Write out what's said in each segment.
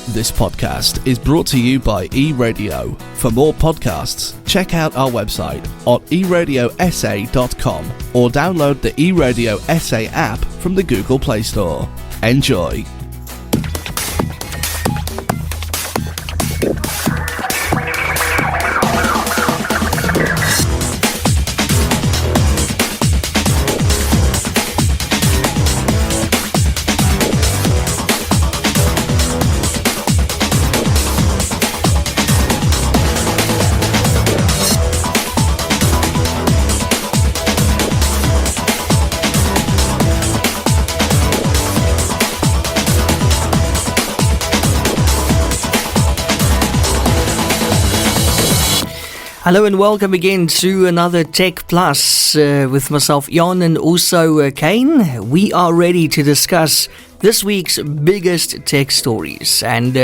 This podcast is brought to you by eRadio. For more podcasts, check out our website on eradiosa.com or download the eRadio SA app from the Google Play Store. Enjoy. Hello and welcome again to another TechPlus with myself, Eon, and also Kaine. We are ready to discuss this week's biggest tech stories, and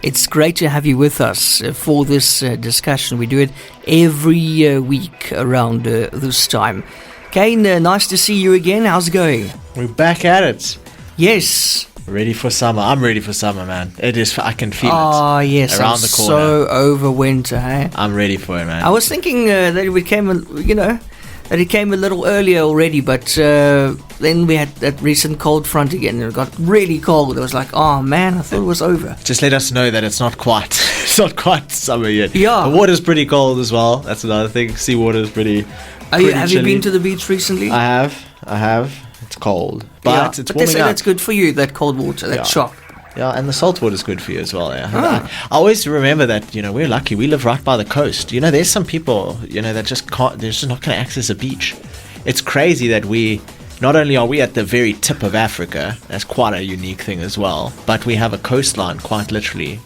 it's great to have you with us for this discussion. We do it every week around this time. Kaine, nice to see you again. How's it going? We're back at it. Yes. Ready for summer. I'm ready for summer, man. It is. I can feel it. Oh, yes. Around the corner. So over winter, hey? I'm ready for it, man. I was thinking that it came, that it came a little earlier already, but then we had that recent cold front again. It got really cold. It was like, oh man, I thought it was over. Just let us know that it's not quite. It's not quite summer yet. Yeah. The water's pretty cold as well. That's another thing. Seawater is pretty. Have you been to the beach recently? I have. It's cold, but it's but warming they say up. that's good for you. That cold water, that shock. Yeah, and the salt water is good for you as well. Yeah, I always remember that. We're lucky. We live right by the coast. There's some people. That just can't. They're just not going to access a beach. It's crazy that we. Not only are we at the very tip of Africa, that's quite a unique thing as well. But we have a coastline, quite literally,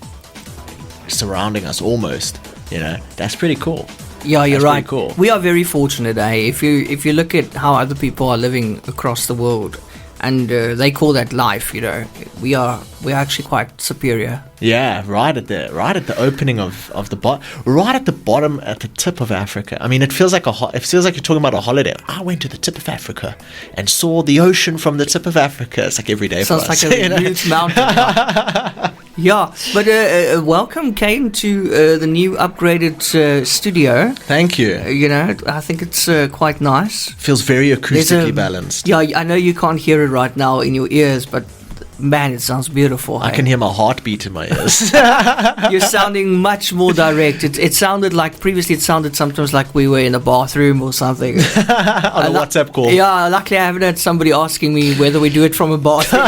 surrounding us almost. That's pretty cool. Yeah, you're right. Cool. We are very fortunate, If you look at how other people are living across the world, and they call that life, we're actually quite superior. Yeah, right at the opening of the right at the bottom, at the tip of Africa. I mean, it feels like you're talking about a holiday. I went to the tip of Africa and saw the ocean from the tip of Africa. It's like every day for us. Sounds like a huge mountain. Yeah, but welcome, Kaine, to the new upgraded studio. Thank you. I think it's quite nice. Feels very acoustically balanced. Yeah, I know you can't hear it right now in your ears, but man, it sounds beautiful. I can hear my heartbeat in my ears. You're sounding much more direct. It sounded like, previously it sounded sometimes like we were in a bathroom or something. On a WhatsApp call. Yeah, luckily I haven't had somebody asking me whether we do it from a bathroom.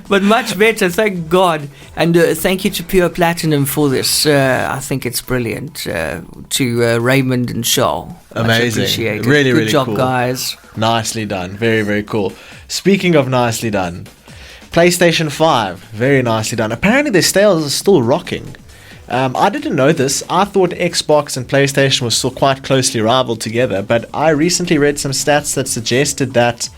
But much better, thank God. And thank you to Pure Platinum for this. I think it's brilliant. To Raymond and Charles. Amazing. Really, Good job, cool. guys. Nicely done. Very, very cool. Speaking of nicely done, PlayStation 5, very nicely done. Apparently their sales are still rocking. I didn't know this. I thought Xbox and PlayStation were still quite closely rivaled together, but I recently read some stats that suggested that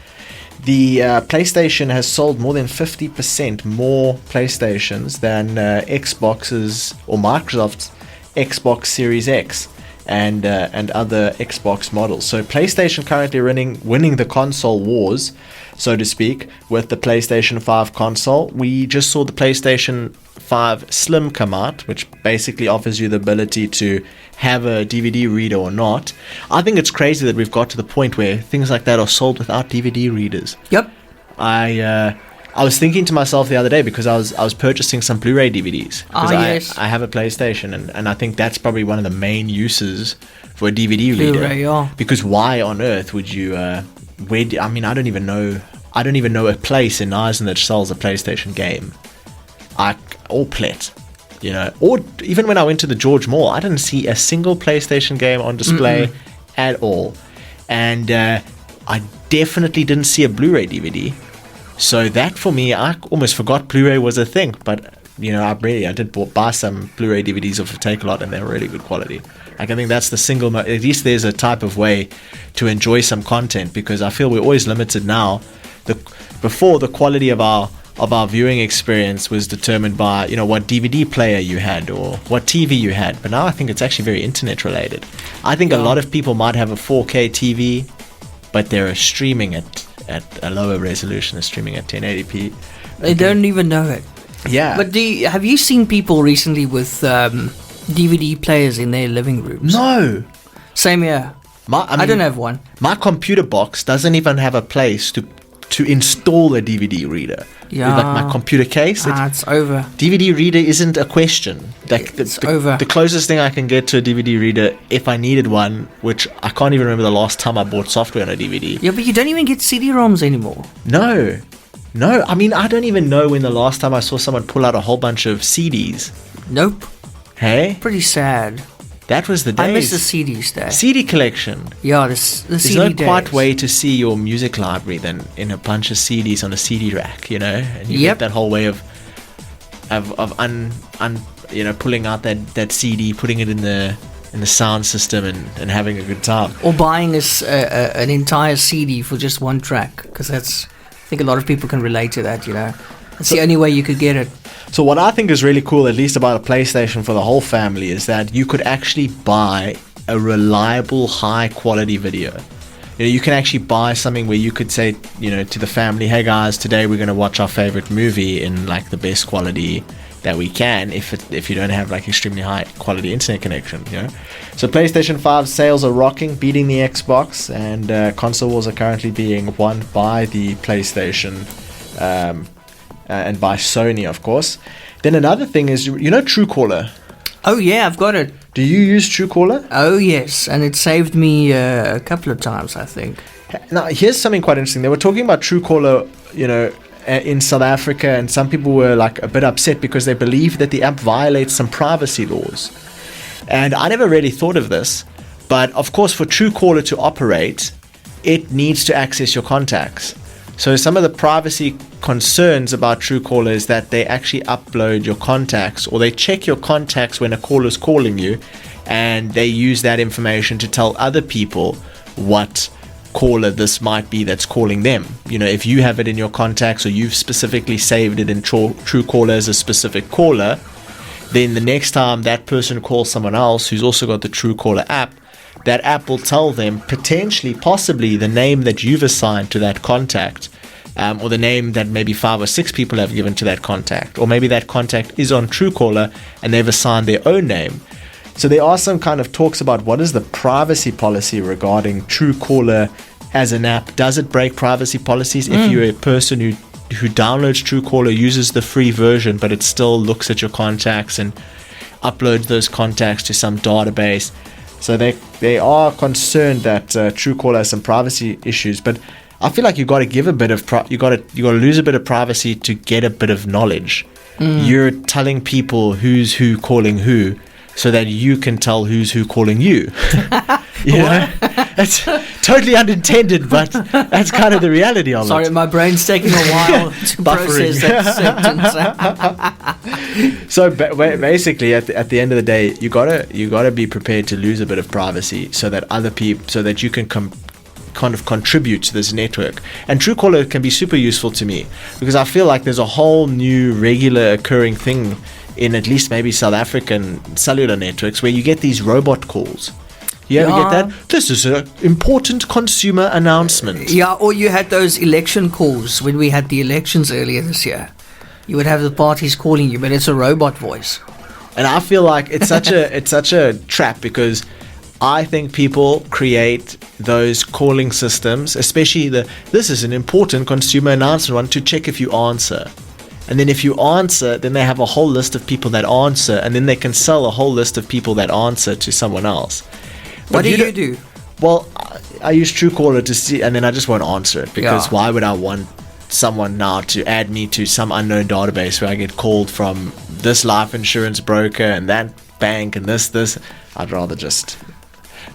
the PlayStation has sold more than 50% more PlayStations than Xbox's or Microsoft's Xbox Series X and other Xbox models. So PlayStation currently winning the console wars, so to speak, with the PlayStation 5 console. We just saw the PlayStation 5 Slim come out, which basically offers you the ability to have a DVD reader or not. I think it's crazy that we've got to the point where things like that are sold without DVD readers. Yep. I was thinking to myself the other day, because I was purchasing some Blu-ray DVDs, because yes. I have a PlayStation, and I think that's probably one of the main uses for a DVD reader. Blu-ray, yeah. Because why on earth would you? I don't even know a place in Iceland that sells a PlayStation game. Or Plet, or even when I went to the George Mall, I didn't see a single PlayStation game on display at all, and I definitely didn't see a Blu-ray DVD. So that, for me, I almost forgot Blu-ray was a thing. But I did buy some Blu-ray DVDs off of Take-A-Lot, and they were really good quality. I think that's the single. At least there's a type of way to enjoy some content, because I feel we're always limited now. Before, the quality of our viewing experience was determined by what DVD player you had or what TV you had. But now I think it's actually very internet related. I think a lot of people might have a 4K TV, but they're streaming it at a lower resolution, they're streaming at 1080p. They don't even know it. Yeah. But have you seen people recently with DVD players in their living rooms? No. Same here. I don't have one. My computer box doesn't even have a place to install a DVD reader. Yeah. Like my computer case. It's over. DVD reader isn't a question. Like It's over. The closest thing I can get to a DVD reader, if I needed one, which I can't even remember the last time I bought software on a DVD. Yeah, but you don't even get CD-ROMs anymore. No. I mean, I don't even know when the last time I saw someone pull out a whole bunch of CDs. Nope. Hey? Pretty sad. That was the days. I miss the CDs there. CD collection. Yeah, the CD There's no days. quite way to see your music library than in a bunch of CDs on a CD rack, you know? And you get that whole way of pulling out that CD, putting it in the sound system and having a good time. Or buying an entire CD for just one track, because I think a lot of people can relate to that, you know. That's the only way you could get it. So what I think is really cool, at least about a PlayStation for the whole family, is that you could actually buy a reliable, high-quality video. You know, you can actually buy something where you could say, you know, to the family, hey guys, today we're going to watch our favorite movie in like the best quality that we can, if you don't have like extremely high quality internet connection, you know. So PlayStation 5 sales are rocking, beating the Xbox, and console wars are currently being won by the PlayStation and by Sony, of course. Then another thing is, you know, Truecaller. Oh yeah, I've got it. Do you use Truecaller? Oh yes, and it saved me a couple of times, I think. Now, here's something quite interesting. They were talking about Truecaller, you know, in South Africa, and some people were like a bit upset because they believe that the app violates some privacy laws. And I never really thought of this, but of course for Truecaller to operate, it needs to access your contacts. So some of the privacy concerns about Truecaller is that they actually upload your contacts, or they check your contacts when a caller is calling you, and they use that information to tell other people what caller this might be that's calling them. You know, if you have it in your contacts, or you've specifically saved it in Truecaller as a specific caller, then the next time that person calls someone else who's also got the Truecaller app, that app will tell them possibly the name that you've assigned to that contact, or the name that maybe 5 or 6 people have given to that contact, or maybe that contact is on Truecaller and they've assigned their own name. So there are some kind of talks about what is the privacy policy regarding Truecaller as an app. Does it break privacy policies if you're a person who downloads Truecaller, uses the free version, but it still looks at your contacts and uploads those contacts to some database? So they are concerned that Truecaller has some privacy issues, but I feel like you got to give a bit of you got to lose a bit of privacy to get a bit of knowledge. You're telling people who's who calling who, so that you can tell who's who calling you. You know? That's totally unintended, but that's kind of the reality of it. Sorry, my brain's taking a while to process that sentence. So basically, at the end of the day, you gotta be prepared to lose a bit of privacy, so that other people, so that you can kind of contribute to this network. And Truecaller can be super useful to me, because I feel like there's a whole new regular occurring thing in at least maybe South African cellular networks, where you get these robot calls. You ever get that? This is an important consumer announcement. Yeah, or you had those election calls when we had the elections earlier this year. You would have the parties calling you, but it's a robot voice. And I feel like it's such a trap, because I think people create those calling systems, especially this is an important consumer announcement one, to check if you answer. And then if you answer, then they have a whole list of people that answer, and then they can sell a whole list of people that answer to someone else. What do you do? Well, I use Truecaller to see, and then I just won't answer it, because why would I want someone now to add me to some unknown database where I get called from this life insurance broker and that bank and this? I'd rather just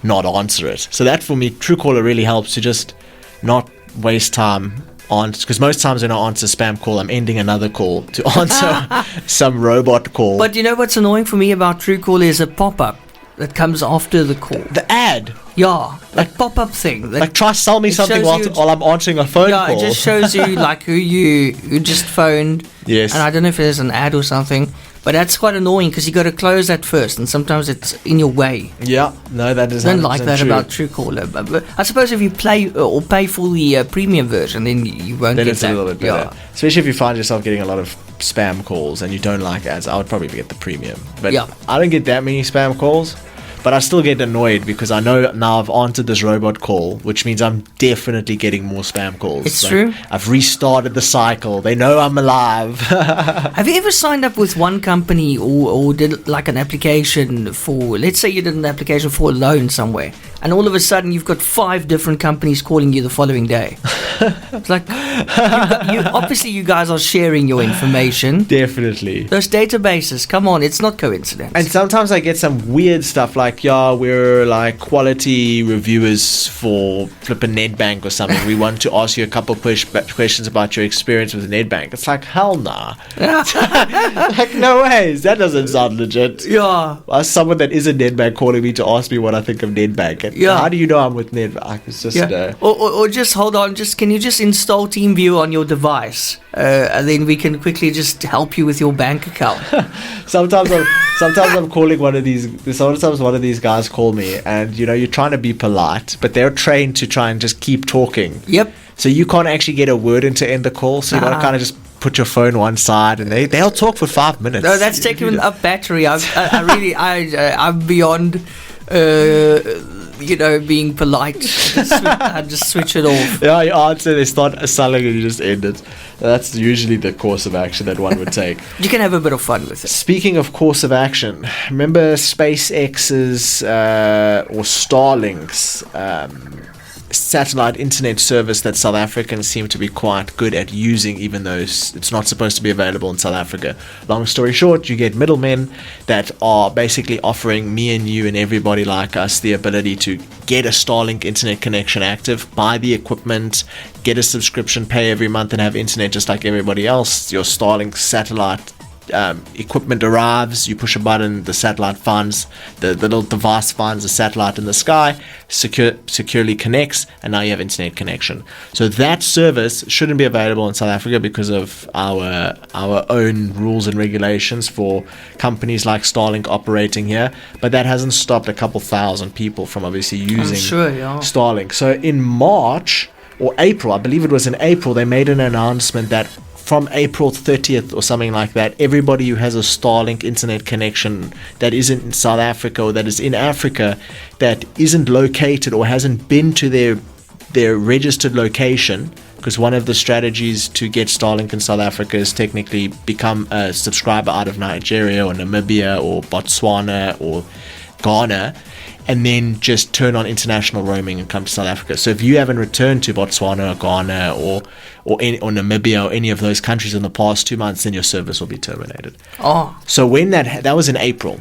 not answer it. So that, for me, Truecaller really helps to just not waste time on, because most times when I answer spam call, I'm ending another call to answer some robot call. But you know what's annoying for me about Truecaller is a pop-up that comes after the call. The ad. Yeah, like pop-up thing. Like try sell me something while I'm answering a phone call. Yeah, it just shows you like who just phoned. Yes. And I don't know if there's an ad or something, but that's quite annoying because you got to close that first, and sometimes it's in your way. Yeah, no, that is. I don't like that true. about Truecaller. But I suppose if you pay for the premium version, then you won't Then get it's that. a little bit better. Yeah. Especially if you find yourself getting a lot of spam calls and you don't like ads, I would probably get the premium. But Yeah. I don't get that many spam calls. But I still get annoyed because I know now I've answered this robot call, which means I'm definitely getting more spam calls. It's true. I've restarted the cycle. They know I'm alive. Have you ever signed up with one company or did like an application for, let's say you did an application for a loan somewhere, and all of a sudden you've got 5 different companies calling you the following day? It's like, obviously you guys are sharing your information. Definitely. Those databases, come on, it's not coincidence. And sometimes I get some weird stuff like, yeah, we're like quality reviewers for flipping Nedbank or something. We want to ask you a couple questions about your experience with Nedbank. It's like, hell nah. Like, no ways. That doesn't sound legit. Yeah. Someone that is a Nedbank calling me to ask me what I think of Nedbank. And Yeah. how do you know I'm with Nedbank? It's just... Yeah. Or just hold on, can you just install TeamViewer on your device? And then we can quickly just help you with your bank account. Sometimes I'm calling one of these. Sometimes one of these guys call me, and you're trying to be polite, but they're trained to try and just keep talking. Yep. So you can't actually get a word in to end the call. So you got to kind of just put your phone one side, and they'll talk for 5 minutes. No, that's taking up battery. I'm beyond. Being polite. I just switch it off. Yeah, you answer, they start selling, and you just end it. That's usually the course of action that one would take. You can have a bit of fun with it. Speaking of course of action, remember SpaceX's or Starlink's satellite internet service that South Africans seem to be quite good at using, even though it's not supposed to be available in South Africa. Long story short, you get middlemen that are basically offering me and you and everybody like us the ability to get a Starlink internet connection active, buy the equipment, get a subscription, pay every month, and have internet just like everybody else. Your Starlink satellite equipment arrives, you push a button, the satellite finds, the little device finds the satellite in the sky, securely connects, and now you have internet connection. So that service shouldn't be available in South Africa because of our own rules and regulations for companies like Starlink operating here, but that hasn't stopped a couple thousand people from obviously using Starlink. So in March or April, I believe it was in April, they made an announcement that from April 30th or something like that, everybody who has a Starlink internet connection that isn't in South Africa or that is in Africa that isn't located or hasn't been to their registered location, because one of the strategies to get Starlink in South Africa is technically become a subscriber out of Nigeria or Namibia or Botswana or Ghana, and then just turn on international roaming and come to South Africa. So if you haven't returned to Botswana or Ghana or Namibia or any of those countries in the past 2 months, then your service will be terminated. Oh. So when that was in April.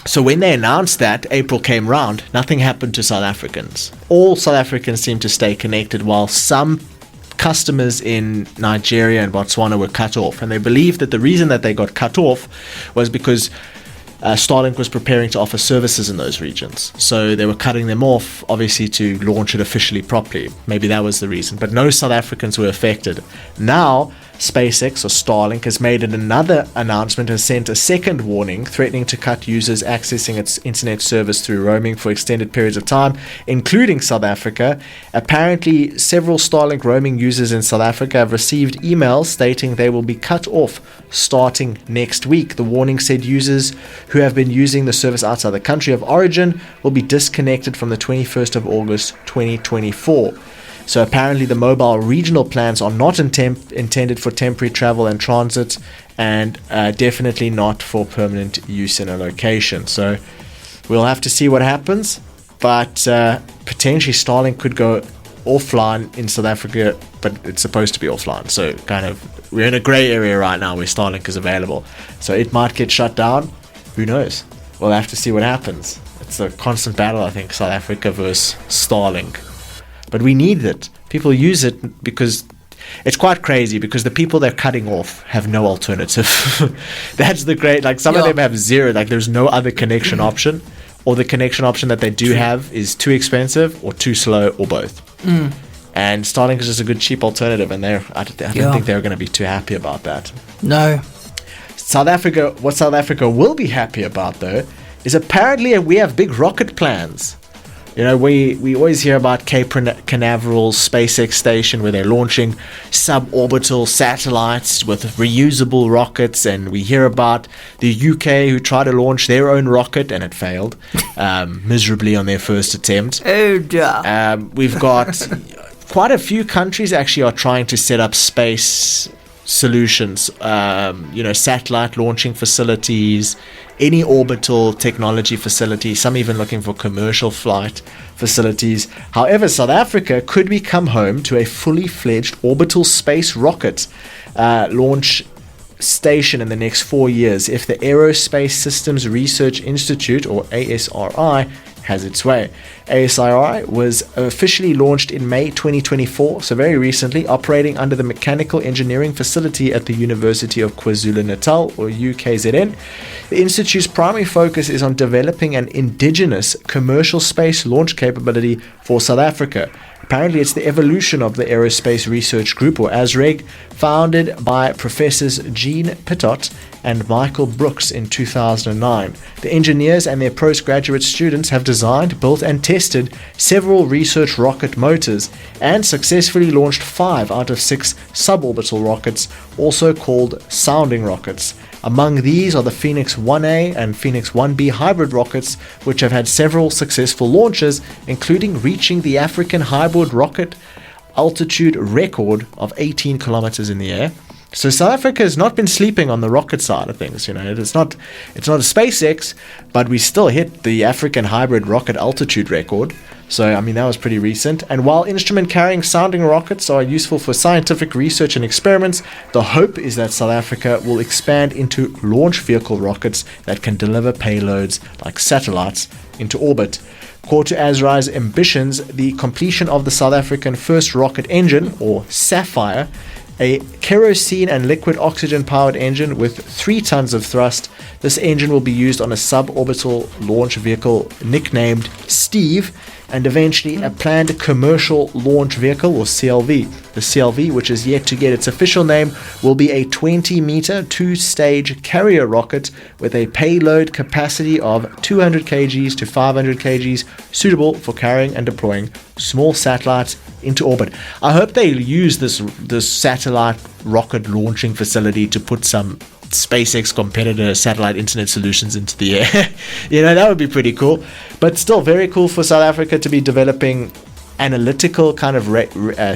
So when they announced that, April came round, nothing happened to South Africans. All South Africans seemed to stay connected, while some customers in Nigeria and Botswana were cut off. And they believed that the reason that they got cut off was because Starlink was preparing to offer services in those regions. So they were cutting them off, obviously, to launch it officially properly. Maybe that was the reason. But no South Africans were affected. Now, SpaceX or Starlink has made another announcement, has sent a second warning threatening to cut users accessing its internet service through roaming for extended periods of time, including South Africa. Apparently, several Starlink roaming users in South Africa have received emails stating they will be cut off starting next week. The warning said users who have been using the service outside the country of origin will be disconnected from the 21st of August 2024. So apparently the mobile regional plans are not intended for temporary travel and transit, and definitely not for permanent use in a location. So we'll have to see what happens, but potentially Starlink could go offline in South Africa, but it's supposed to be offline. So kind of we're in a grey area right now where Starlink is available. So it might get shut down. Who knows? We'll have to see what happens. It's a constant battle, I think, South Africa versus Starlink. But we need it. People use it because it's quite crazy, because the people they're cutting off have no alternative. That's the great, like some of them have zero, like there's no other connection option. or the connection option that they do have is too expensive or too slow or both. And Starlink is just a good cheap alternative, and I don't think they're going to be too happy about that. No. What South Africa will be happy about, though, is apparently we have big rocket plans. You know, we always hear about Cape Canaveral's SpaceX station where they're launching suborbital satellites with reusable rockets, and we hear about the UK who tried to launch their own rocket and it failed miserably on their first attempt. Oh dear. We've got quite a few countries actually are trying to set up space solutions, satellite launching facilities, any orbital technology facilities, some even looking for commercial flight facilities. However, South Africa could become home to a fully fledged orbital space rocket launch station in the next 4 years if the Aerospace Systems Research Institute, or ASRI, has its way. ASRI was officially launched in May 2024, so very recently, operating under the Mechanical Engineering Facility at the University of KwaZulu-Natal, or UKZN. The institute's primary focus is on developing an indigenous commercial space launch capability for South Africa. Apparently, it's the evolution of the Aerospace Research Group, or ASREG, founded by Professors Jean Pittot and Michael Brooks in 2009. The engineers and their postgraduate students have designed, built, and tested several research rocket motors and successfully launched 5 out of 6 suborbital rockets, also called sounding rockets. Among these are the Phoenix 1A and Phoenix 1B hybrid rockets, which have had several successful launches, including reaching the African hybrid rocket altitude record of 18 kilometers in the air. So South Africa has not been sleeping on the rocket side of things. You know, it's not a SpaceX, but we still hit the African hybrid rocket altitude record. So, I mean, that was pretty recent. And while instrument-carrying sounding rockets are useful for scientific research and experiments, the hope is that South Africa will expand into launch vehicle rockets that can deliver payloads like satellites into orbit. Core to ASRI's ambitions, the completion of the South African first rocket engine, or Sapphire, a kerosene and liquid oxygen powered engine with 3 tons of thrust. This engine will be used on a suborbital launch vehicle nicknamed Steve, and eventually a planned commercial launch vehicle, or CLV. The CLV, which is yet to get its official name, will be a 20-meter 2-stage carrier rocket with a payload capacity of 200 kgs to 500 kgs, suitable for carrying and deploying small satellites into orbit. I hope they use this satellite rocket launching facility to put some SpaceX competitor satellite internet solutions into the air. You know, that would be pretty cool. But still very cool for South Africa to be developing analytical kind of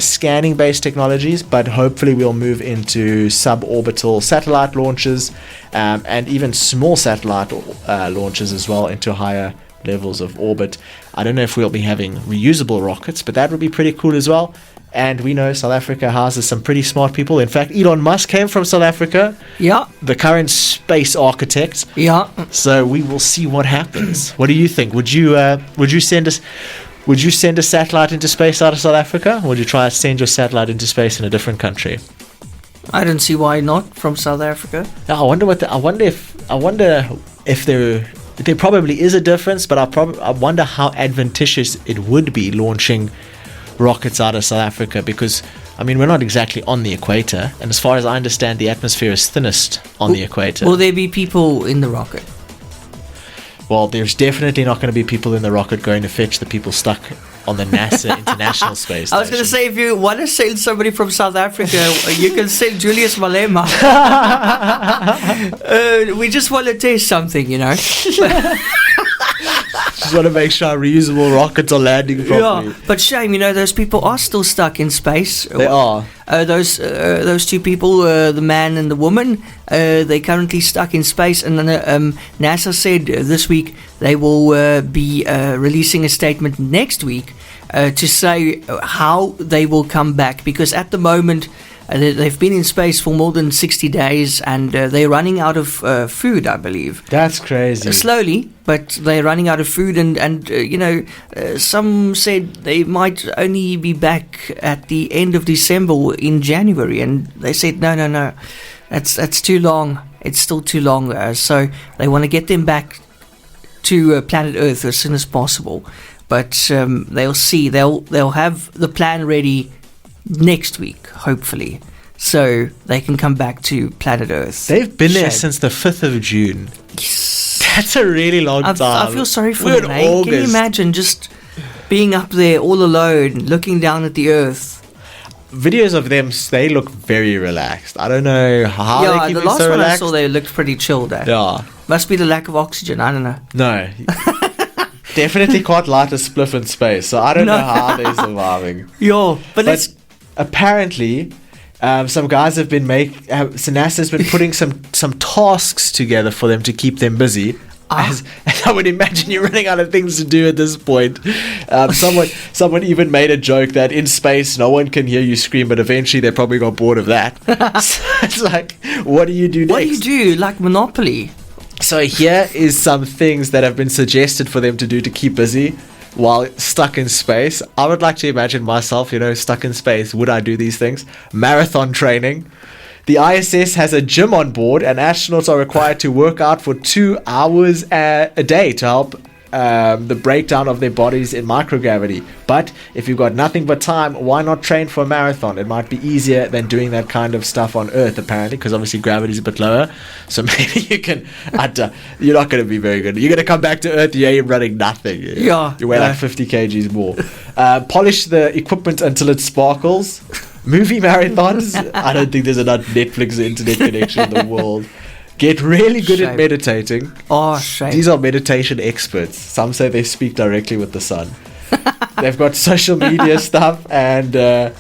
scanning based technologies, but hopefully we'll move into suborbital satellite launches and even small satellite launches as well into higher levels of orbit. I don't know if we'll be having reusable rockets, but that would be pretty cool as well. And we know South Africa houses some pretty smart people. In fact, Elon Musk came from South Africa. Yeah. The current space architect. Yeah. So we will see what happens. What do you think? Would you send a satellite into space out of South Africa? Or would you try to send your satellite into space in a different country? I don't see why not from South Africa. I wonder if there probably is a difference, but I wonder how advantageous it would be launching rockets out of South Africa, because I mean we're not exactly on the equator, and as far as I understand the atmosphere is thinnest on the equator. Will there be people in the rocket? Well, there's definitely not going to be people in the rocket going to fetch the people stuck on the NASA International Space Station. I was going to say, if you want to send somebody from South Africa, you can send Julius Malema. We just want to test something, you know. Just want to make sure our reusable rockets are landing properly. Yeah, but shame, you know, those people are still stuck in space. They are. Those 2 people, the man and the woman, they're currently stuck in space. And then NASA said this week they will be releasing a statement next week to say how they will come back. Because at the moment, they've been in space for more than 60 days and they're running out of food, I believe. That's crazy. Slowly, but they're running out of food, and you know, some said they might only be back at the end of December or in January, and they said no, that's too long. It's still too long. So they want to get them back to planet Earth as soon as possible. But they'll have the plan ready next week, hopefully, so they can come back to planet Earth. They've been there since the 5th of June. Yes. That's a really long time. I feel sorry for We're them. in Eh? Can you August. imagine just being up there all alone, looking down at the Earth? Videos of them, they look very relaxed. I don't know how they keep the it last so one relaxed. I saw, they looked pretty chilled. Eh? Yeah. Must be the lack of oxygen. I don't know. No. Definitely can't light a spliff in space, so I don't know how they're surviving. But let's. Apparently, some guys have been so NASA's been putting some tasks together for them to keep them busy. And I would imagine you're running out of things to do at this point. Someone even made a joke that in space no one can hear you scream, but eventually they probably got bored of that. So it's like, what do you do next? What do you do? Like Monopoly. So here is some things that have been suggested for them to do to keep busy while stuck in space. I would like to imagine myself, stuck in space. Would I do these things? Marathon training. The ISS has a gym on board, and astronauts are required to work out for 2 hours a day to help the breakdown of their bodies in microgravity. But if you've got nothing but time, why not train for a marathon? It might be easier than doing that kind of stuff on Earth, apparently, because obviously gravity is a bit lower. So maybe you can. You're not going to be very good. You're going to come back to Earth, you're running nothing. Yeah. You weigh like 50 kgs more. Polish the equipment until it sparkles. Movie marathons. I don't think there's enough Netflix internet connection in the world. Get really good at meditating. Oh, shame. These are meditation experts. Some say they speak directly with the sun. They've got social media stuff and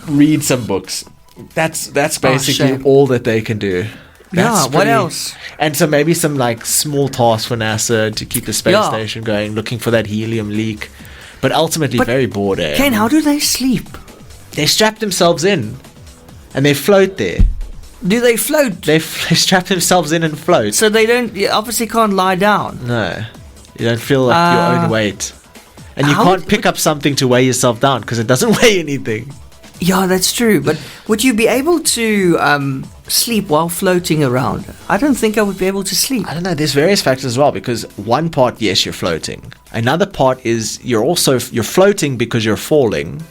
read some books. That's basically all that they can do. What else? And so maybe some like small tasks for NASA to keep the space station going, looking for that helium leak. But ultimately very bored. Kaine, how do they sleep? They strap themselves in and they float there. Do they float? They strap themselves in and float. So they obviously can't lie down. No. You don't feel like your own weight. And you can't pick up something to weigh yourself down because it doesn't weigh anything. Yeah, that's true. But would you be able to sleep while floating around? I don't think I would be able to sleep. I don't know. There's various factors as well, because one part, yes, you're floating. Another part is you're floating because you're falling.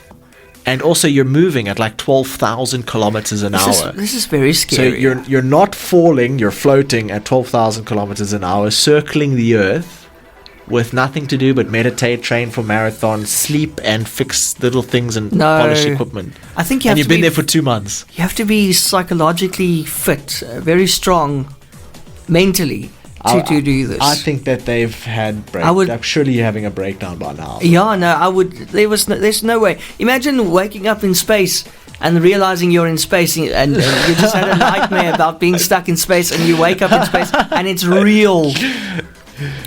And also you're moving at like 12,000 kilometers an hour. This is very scary. So you're not falling, you're floating at 12,000 kilometers an hour, circling the Earth with nothing to do but meditate, train for marathons, sleep, and fix little things and polish equipment. I think you've been there for 2 months. You have to be psychologically fit, very strong mentally to do this. I think that they've had surely you're having a breakdown by now. Yeah, no, I would. There's no way. Imagine waking up in space and realizing you're in space, and you just had a nightmare about being stuck in space, and you wake up in space and it's real.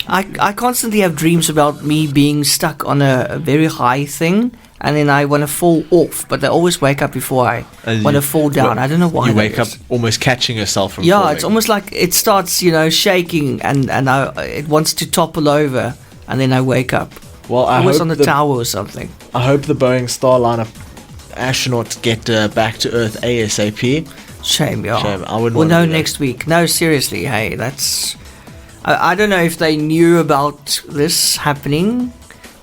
I constantly have dreams about me being stuck on a very high thing, and then I want to fall off, but I always wake up before I want to fall down. I don't know why. You wake up almost catching yourself from falling. Yeah, it's almost like it starts, shaking, and it wants to topple over, and then I wake up. Well, I was hope on the tower or something. I hope the Boeing Starliner astronauts get back to Earth ASAP. Shame, yeah. Shame. I wouldn't. Well, no, next week. No, seriously, hey, that's. I don't know if they knew about this happening.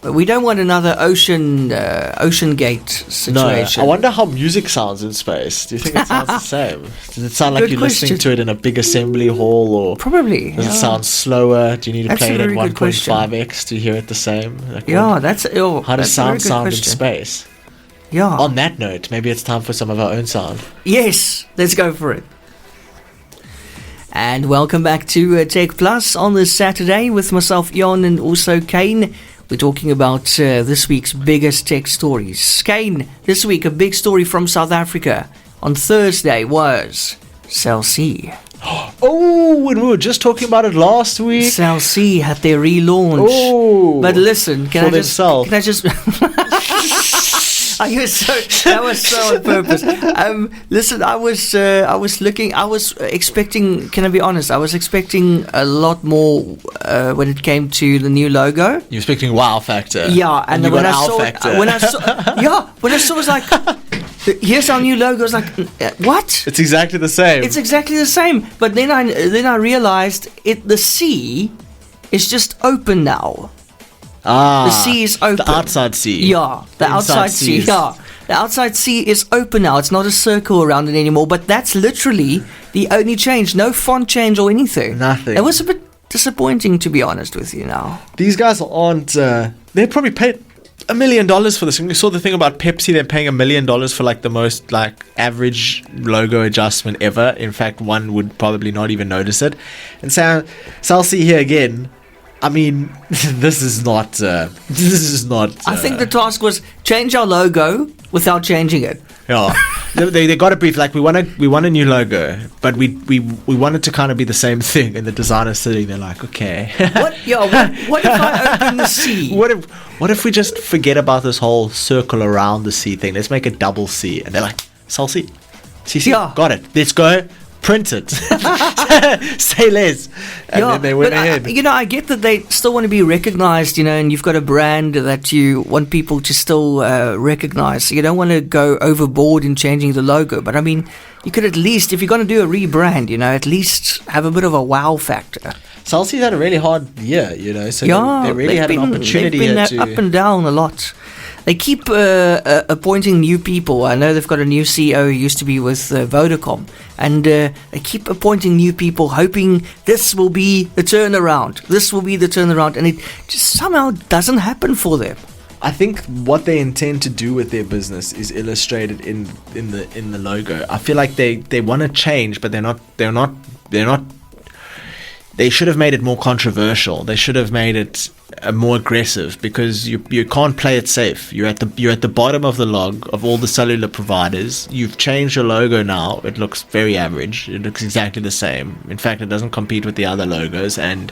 But we don't want another Ocean Gate situation. No, I wonder how music sounds in space. Do you think it sounds the same? Does it sound like you're listening to it in a big assembly hall, or probably? Does it sound slower? Do you need to play it at 1.5x to hear it the same? How does sound in space? Yeah. On that note, maybe it's time for some of our own sound. Yes, let's go for it. And welcome back to TechPlus on this Saturday with myself, Eon, and also Kaine. We're talking about this week's biggest tech stories. Kaine, this week a big story from South Africa on Thursday was Cell C. Oh, and we were just talking about it last week. Cell C had their relaunch. Oh, but listen, can I just that was so on purpose. Listen, I was expecting, can I be honest, I was expecting a lot more when it came to the new logo. You're expecting wow factor. Yeah, and when I saw it was like, here's our new logo. I was like, what? It's exactly the same. It's exactly the same. But then I realized the C is just open now. Ah, The sea is open. The outside sea. Yeah, the outside sea. seas. Yeah, the outside sea is open now. It's not a circle around it anymore. But that's literally the only change. No font change or anything. Nothing. It was a bit disappointing, to be honest with you. Now, These guys aren't. They probably paid $1 million for this. And we saw the thing about Pepsi. They're paying $1 million for like the most like average logo adjustment ever. In fact, one would probably not even notice it. And Cell C here again. I mean, this is not. This is not. I think the task was change our logo without changing it. Yeah, they got a brief like we want a new logo, but we want it to kind of be the same thing. And the designer's sitting there like, okay, What? Yeah. What if I open the sea? what if we just forget about this whole circle around the C thing? Let's make a double C. And they're like, Sol C, CC, Yeah. got it. Let's go. Print it. Say less. And then they went ahead. I get that they still want to be recognized, and you've got a brand that you want people to still recognize. So you don't want to go overboard in changing the logo. But I mean, you could at least, if you're going to do a rebrand, at least have a bit of a wow factor. Chelsea's had a really hard year, so they really had an opportunity they've been here to... up and down a lot. They keep appointing new people. I know they've got a new CEO who used to be with Vodacom. And they keep appointing new people, hoping this will be the turnaround. And it just somehow doesn't happen for them. I think what they intend to do with their business is illustrated in the logo. I feel like they want to change, but they're not. They should have made it more controversial. They should have made it more aggressive, because you can't play it safe. You're at the bottom of the log of all the cellular providers. You've changed your logo now. It looks very average. It looks exactly the same. In fact, it doesn't compete with the other logos. And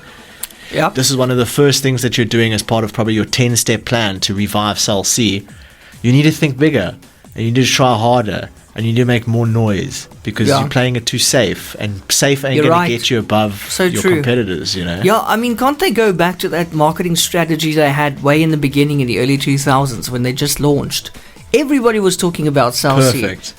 this is one of the first things that you're doing as part of probably your 10-step plan to revive Cell C. You need to think bigger, and you need to try harder, and you need to make more noise, because you're playing it too safe, and safe ain't going to get you above your competitors, Yeah, I mean, can't they go back to that marketing strategy they had way in the beginning in the early 2000s when they just launched? Everybody was talking about Cell C. Perfect.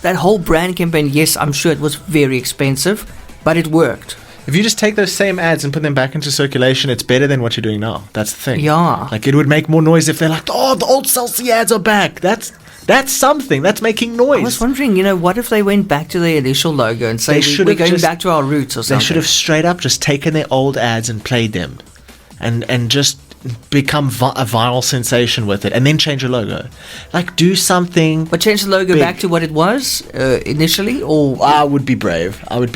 That whole brand campaign, yes, I'm sure it was very expensive, but it worked. If you just take those same ads and put them back into circulation, it's better than what you're doing now. That's the thing. Yeah. Like, it would make more noise if they're like, oh, the old Cell C ads are back. That's something. That's making noise. I was wondering, what if they went back to their initial logo and say we're going back to our roots or something? They should have straight up just taken their old ads and played them, and just become a viral sensation with it, and then change your logo. Like, do something. But change the logo big. back to what it was initially, or I would be brave. I would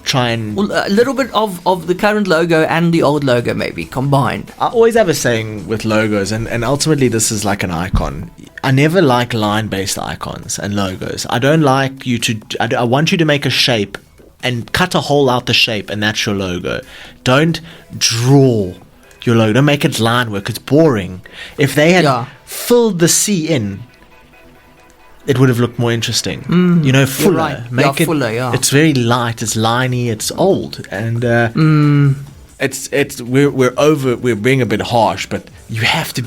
try and a little bit of the current logo and the old logo maybe combined. I always have a saying with logos, and ultimately this is like an icon. I never like line-based icons and logos. I don't like you to. I want you to make a shape and cut a hole out the shape, and that's your logo. Don't draw your logo. Don't make it line work. It's boring. If they had filled the C in, it would have looked more interesing. Fuller. Right. Make it fuller. Yeah. It's very light. It's liney. It's old, and we're being a bit harsh, but you have to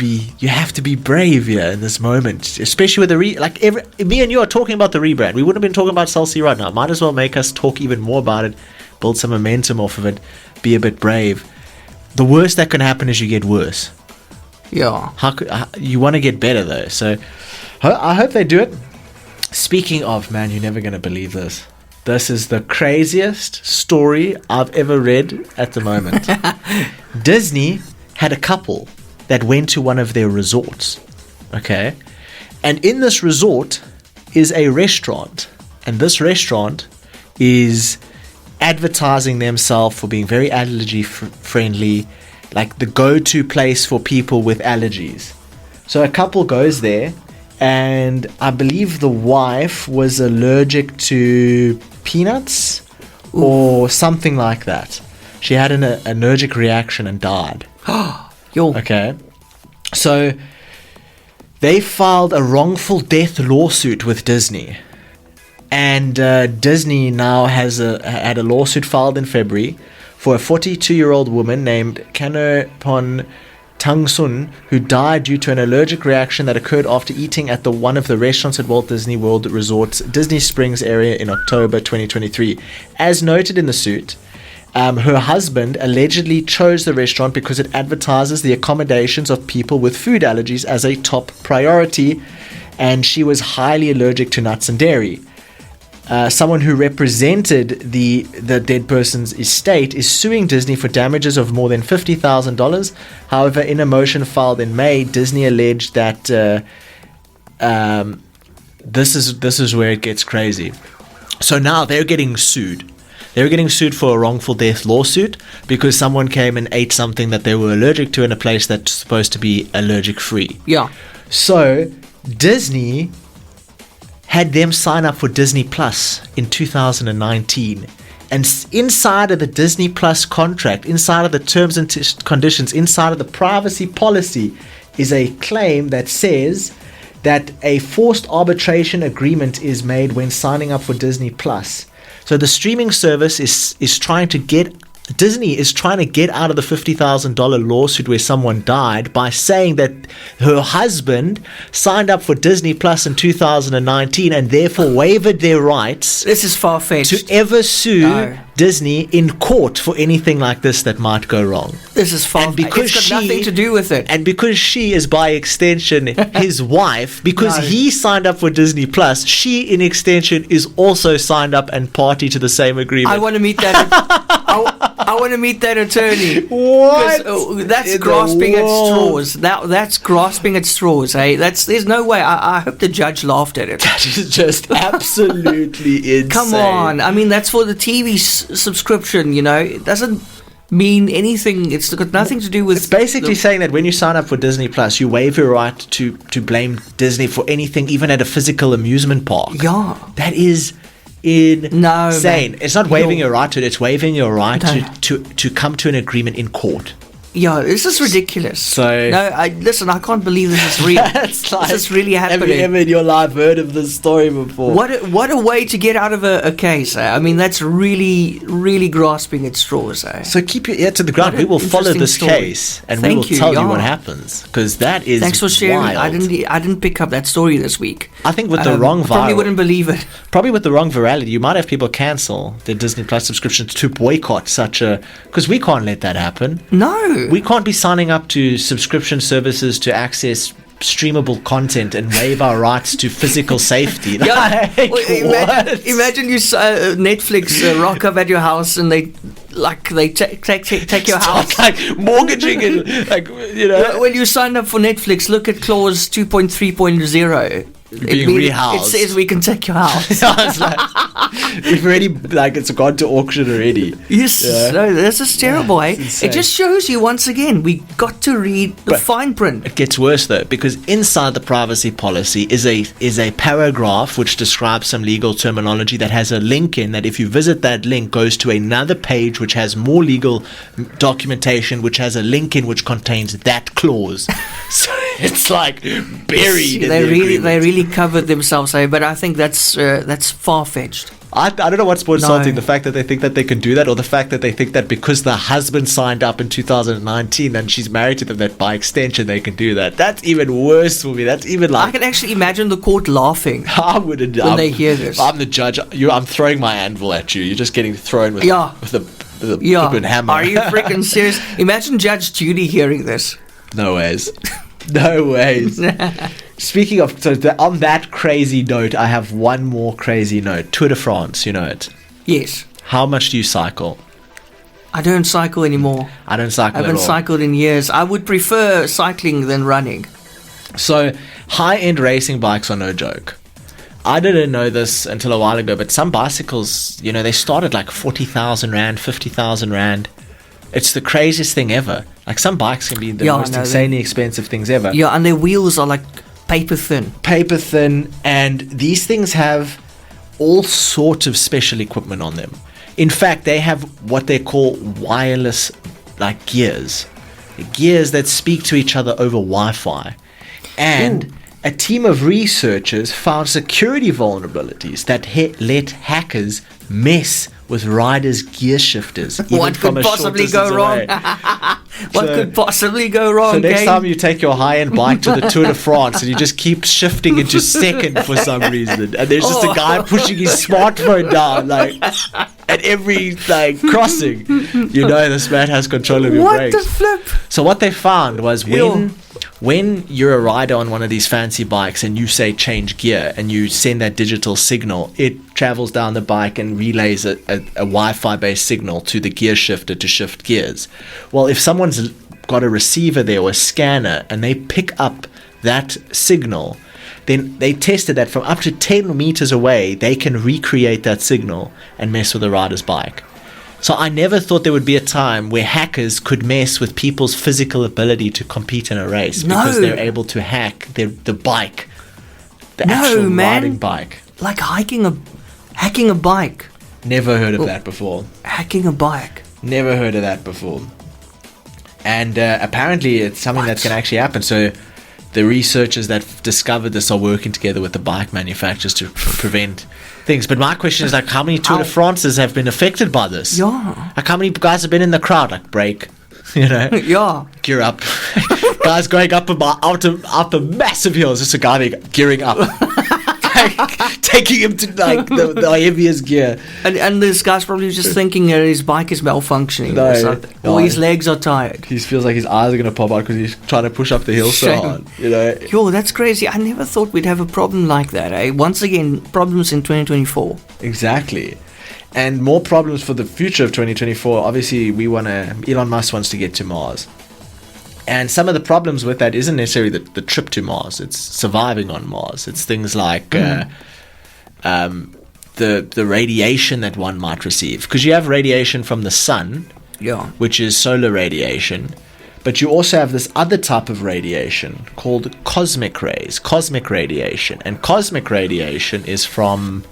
be brave here in this moment, especially with me and you are talking about the rebrand. We wouldn't have been talking about Cell C right now. Might as well make us talk even more about it, build some momentum off of it, be a bit brave. The worst that can happen is you get worse. Yeah. You want to get better though, so I hope they do it. Speaking of, man, you're never going to believe this. This is the craziest story I've ever read at the moment. Disney had a couple that went to one of their resorts. Okay? And in this resort is a restaurant. And this restaurant is advertising themselves for being very allergy friendly, like the go-to place for people with allergies. So a couple goes there, and I believe the wife was allergic to peanuts or something like that. She had an allergic reaction and died. Okay. So they filed a wrongful death lawsuit with Disney. And Disney now has had a lawsuit filed in February for a 42-year-old woman named Kanopon Tangsun, who died due to an allergic reaction that occurred after eating at one of the restaurants at Walt Disney World Resort's Disney Springs area in October 2023. As noted in the suit, Her husband allegedly chose the restaurant because it advertises the accommodations of people with food allergies as a top priority, and she was highly allergic to nuts and dairy. Someone who represented the dead person's estate is suing Disney for damages of more than $50,000. However, in a motion filed in May, Disney alleged that this is where it gets crazy. So now they're getting sued. They're getting sued for a wrongful death lawsuit because someone came and ate something that they were allergic to in a place that's supposed to be allergic free. Yeah. So Disney had them sign up for Disney Plus in 2019. And inside of the Disney Plus contract, inside of the terms and conditions, inside of the privacy policy, is a claim that says that a forced arbitration agreement is made when signing up for Disney Plus. So the streaming service is trying to get, Disney is trying to get out of the $50,000 lawsuit where someone died by saying that her husband signed up for Disney Plus in 2019 and therefore waived their rights. This is far-fetched. To ever sue Disney in court for anything like this that might go wrong. This is far-fetched. It's got nothing to do with it. And because she is by extension his wife, because he signed up for Disney Plus, she in extension is also signed up and party to the same agreement. I want to meet that. I want to meet that attorney. What? That's grasping at straws. That's grasping at straws. Hey, there's no way. I hope the judge laughed at it. That is just absolutely insane. Come on. I mean, that's for the TV subscription. You know, it doesn't mean anything. It's got nothing to do with. It's basically saying that when you sign up for Disney Plus, you waive your right to blame Disney for anything, even at a physical amusement park. Yeah, that is insane. Man. It's not waiving your right to it, it's waiving your right to come to an agreement in court. Yeah, this is ridiculous. So listen, I can't believe this is real. This is really happening. Have you ever in your life heard of this story before? What a way to get out of a case. I mean, that's really, really grasping at straws. So keep your ear to the ground. We will follow this case and we will tell you what happens, because that is Thanks for sharing. wild. I didn't pick up that story this week. I think with the wrong probably wouldn't believe it. Probably with the wrong virality, you might have people cancel their Disney Plus subscriptions to boycott because we can't let that happen. No. We can't be signing up to subscription services to access streamable content and waive our rights to physical safety. Imagine you Netflix rock up at your house and they take your house, like mortgaging it, like, you know. When you sign up for Netflix, look at clause 2.3.0. Being rehoused. It says we can take your house. It's like, we've already, it's gone to auction already. Yes, no, this is terrible. It just shows you once again we got to read the fine print. It gets worse though, because inside the privacy policy is a paragraph which describes some legal terminology that has a link in that if you visit that link goes to another page which has more legal documentation which has a link in which contains that clause. So it's like buried. They really covered themselves, but I think that's far-fetched. I don't know what's more insulting, the fact that they think that they can do that, or the fact that they think that because the husband signed up in 2019 and she's married to them, that by extension they can do that. That's even worse for me. That's even like... I can actually imagine the court laughing when they hear this. I'm the judge. I'm throwing my anvil at you. You're just getting thrown with the flippin' hammer. Are you freaking serious? Imagine Judge Judy hearing this. No ways. No ways. Speaking of, on that crazy note, I have one more crazy note. Tour de France, you know it? Yes. How much do you cycle? I don't cycle anymore. I don't cycle at all. I haven't cycled in years. I would prefer cycling than running. So, high-end racing bikes are no joke. I didn't know this until a while ago, but some bicycles, they start at like 40,000 Rand, 50,000 Rand. It's the craziest thing ever. Like, some bikes can be the most insanely expensive things ever. Yeah, and their wheels are like paper thin. Paper thin, and these things have all sorts of special equipment on them. In fact, they have what they call wireless, like, gears. Gears that speak to each other over Wi-Fi. And a team of researchers found security vulnerabilities that let hackers mess with riders' gear shifters. What could possibly go wrong? What could possibly go wrong? So next Kaine? time you take your high-end bike to the Tour de France and you just keep shifting into second for some reason, and there's just a guy pushing his smartphone down like at every crossing, you know this man has control of your brakes. What the flip? So what they found was when you're a rider on one of these fancy bikes and you say change gear and you send that digital signal, it travels down the bike and relays a Wi-Fi based signal to the gear shifter to shift gears. Well, if someone's got a receiver there or a scanner and they pick up that signal, then they tested that from up to 10 meters away, they can recreate that signal and mess with a rider's bike. So I never thought there would be a time where hackers could mess with people's physical ability to compete in a race because they're able to hack the bike, the actual riding bike. Like hacking a bike. Never heard of that before. Hacking a bike. Never heard of that before. And apparently it's something that can actually happen. So the researchers that discovered this are working together with the bike manufacturers to prevent things. But my question is, like, how many Tour de France's have been affected by this? Yeah. Like, how many guys have been in the crowd? Like, brake, you know? Yeah. Gear up. Guys going up out a massive hill. It's just a guy there gearing up. Taking him to, like, the heaviest gear. And this guy's probably just thinking that his bike is malfunctioning or something. Or his legs are tired. He feels like his eyes are going to pop out because he's trying to push up the hill so hard, you know? Yo, that's crazy. I never thought we'd have a problem like that, eh? Once again, problems in 2024. Exactly. And more problems for the future of 2024. Obviously, Elon Musk wants to get to Mars. And some of the problems with that isn't necessarily the trip to Mars. It's surviving on Mars. It's things like the radiation that one might receive. Because you have radiation from the sun, which is solar radiation. But you also have this other type of radiation called cosmic rays, cosmic radiation. And cosmic radiation is from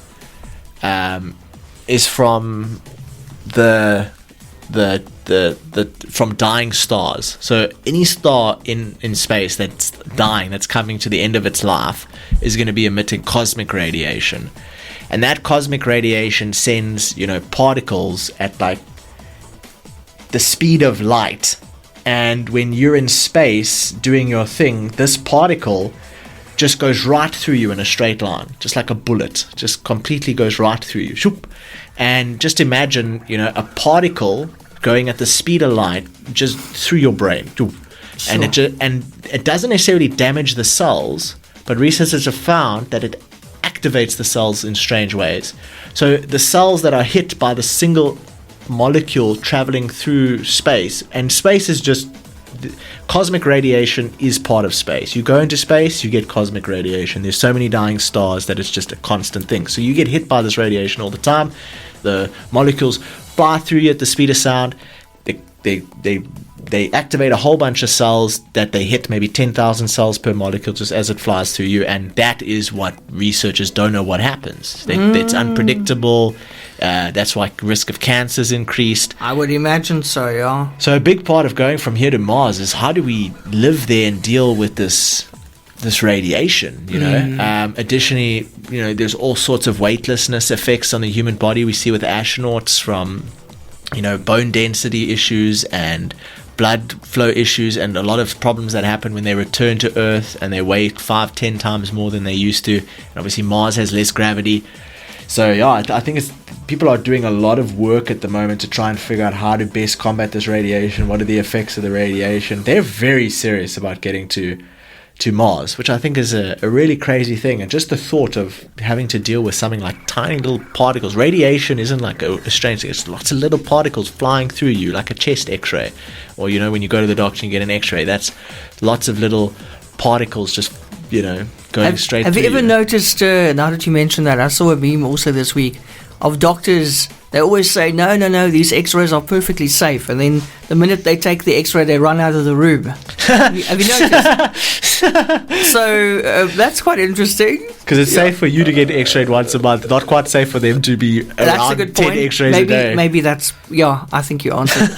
from dying stars. So any star in space that's dying, that's coming to the end of its life, is going to be emitting cosmic radiation. And that cosmic radiation sends, particles at like the speed of light. And when you're in space doing your thing, this particle just goes right through you in a straight line, just like a bullet, just completely goes right through you. Shoop. And just imagine, a particle going at the speed of light just through your brain. And it doesn't necessarily damage the cells, but researchers have found that it activates the cells in strange ways. So the cells that are hit by the single molecule traveling through space, and space is just cosmic radiation is part of space. You go into space, you get cosmic radiation. There's so many dying stars that it's just a constant thing. So you get hit by this radiation all the time. The molecules fly through you at the speed of sound. They activate a whole bunch of cells that they hit, maybe 10,000 cells per molecule just as it flies through you, and that is what researchers don't know what happens. It's unpredictable. That's why risk of cancer is increased. I would imagine so, yeah. So a big part of going from here to Mars is how do we live there and deal with this radiation, Additionally, there's all sorts of weightlessness effects on the human body we see with astronauts, from bone density issues and blood flow issues, and a lot of problems that happen when they return to Earth and they weigh 5-10 times more than they used to. And obviously Mars has less gravity. So yeah, I think people are doing a lot of work at the moment to try and figure out how to best combat this radiation. What are the effects of the radiation? They're very serious about getting to Mars, which I think is a really crazy thing. And just the thought of having to deal with something like tiny little particles. Radiation isn't like a strange thing. It's lots of little particles flying through you, like a chest x-ray. Or, when you go to the doctor and you get an x-ray, that's lots of little particles just, going straight through you. Have you ever noticed, now that you mention that, I saw a meme also this week of doctors. They always say, no, these x-rays are perfectly safe. And then the minute they take the x-ray, they run out of the room. Have you noticed? So that's quite interesting. Because it's safe for you to get x-rayed once a month. Not quite safe for them to be around 10 x-rays a day. Maybe that's, I think you answered.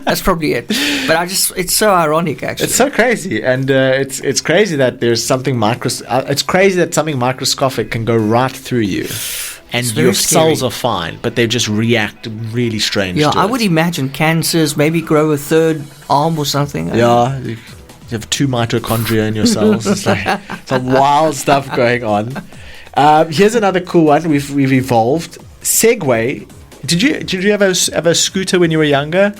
That's probably it. But it's so ironic, actually. It's so crazy. And it's crazy that there's something it's crazy that something microscopic can go right through you. and very your scary. cells are fine, but they just react really strange Yeah, to I it. would imagine cancers, maybe grow a third arm or something. Yeah, you have 2 mitochondria in your cells. It's like some wild stuff going on. Here's another cool one. We've evolved. Segway. Did you ever have a scooter when you were younger?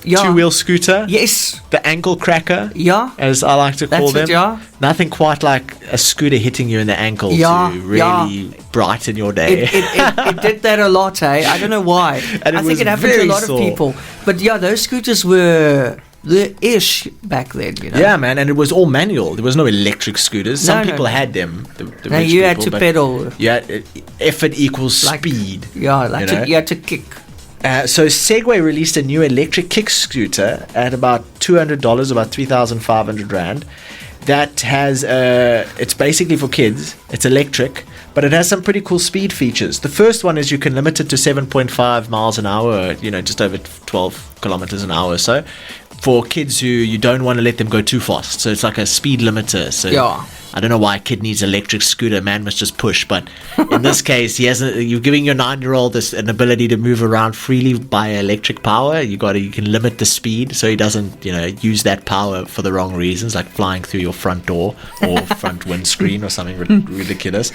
Yeah. 2-wheel scooter? Yes. The ankle cracker? Yeah. As I like to call That's them. it, yeah. Nothing quite like a scooter hitting you in the ankle Yeah, to really brighten your day. It did that a lot, eh? I don't know why. And it I was think it happened to a very lot sore. of people. But yeah, those scooters were the ish back then, you know. Yeah, man, and it was all manual. There was no electric scooters. Some No, no, people no. had them. The No, rich you had people, to but pedal. Yeah, effort equals Like- speed. Yeah, like You know? you had to kick. So Segway released a new electric kick scooter at about $200, about 3,500 rand. That has it's basically for kids. It's electric, but it has some pretty cool speed features. The first one is you can limit it to 7.5 miles an hour, just over 12 kilometers an hour or so, for kids who you don't want to let them go too fast. So it's like a speed limiter. So Yeah. I don't know why a kid needs an electric scooter. Man must just push. But in this case, you're giving your 9-year-old an ability to move around freely by electric power. You can limit the speed so he doesn't, use that power for the wrong reasons, like flying through your front door or front windscreen or something ridiculous.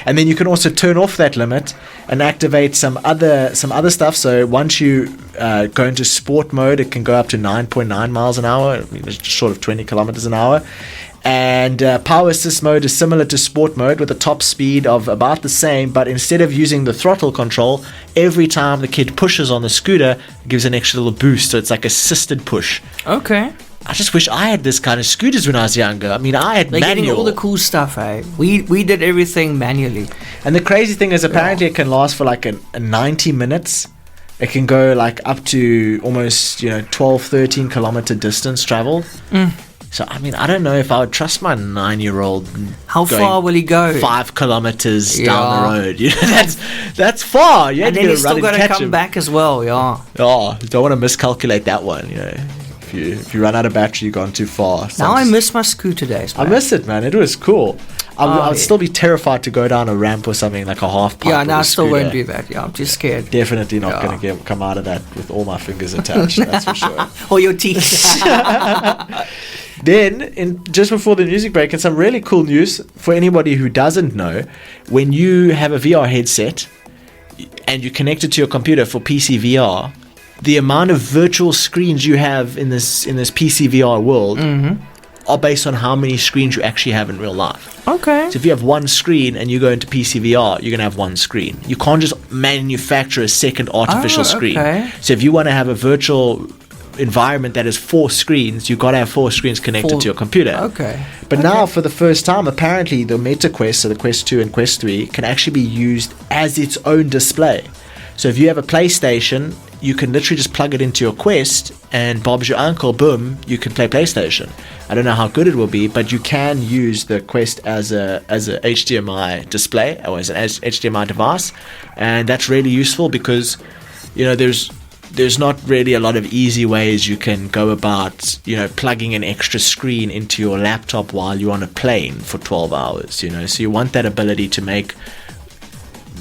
And then you can also turn off that limit and activate some other stuff. So once you go into sport mode, it can go up to 9.9 miles an hour, it's short of 20 kilometers an hour. And power assist mode is similar to sport mode with a top speed of about the same, but instead of using the throttle control, every time the kid pushes on the scooter, it gives an extra little boost. So it's like assisted push. Okay. I just wish I had this kind of scooters when I was younger. I mean, I had They're getting manual. all the cool stuff, eh? We did everything manually. And the crazy thing is apparently it can last for like a 90 minutes. It can go like up to almost, 12, 13 kilometer distance travel. So, I mean, I don't know if I would trust my 9-year-old. How going far will he go? 5 kilometers Yeah. down the road. That's far. You And had then to he's still run got and to catch come him. back as well, yeah. Oh, don't want to miscalculate that one. If you run out of battery, you've gone too far. Now I miss my scooter days, I man. miss it, man. It was cool. I'd yeah. still be terrified to go down a ramp or something like a half pipe. Yeah, with no, a I still won't scooter. do that. Yeah, I'm just scared. Definitely not Yeah. going to come out of that with all my fingers attached. That's for sure. Or your teeth. Then, just before the music break, and some really cool news for anybody who doesn't know, when you have a VR headset and you connect it to your computer for PC VR, the amount of virtual screens you have in this PC VR world are based on how many screens you actually have in real life. Okay. So if you have one screen and you go into PC VR, you're going to have one screen. You can't just manufacture a second artificial screen. okay. So if you want to have a virtual environment that has 4 screens, you've got to have 4 screens connected to your computer. Okay. But now, for the first time, apparently the Meta Quest, so the Quest 2 and Quest 3, can actually be used as its own display. So if you have a PlayStation, you can literally just plug it into your Quest, and Bob's your uncle, boom, you can play PlayStation. I don't know how good it will be, but you can use the Quest as a HDMI display, or as an HDMI device, and that's really useful because, there's not really a lot of easy ways you can go about, plugging an extra screen into your laptop while you're on a plane for 12 hours, So you want that ability to make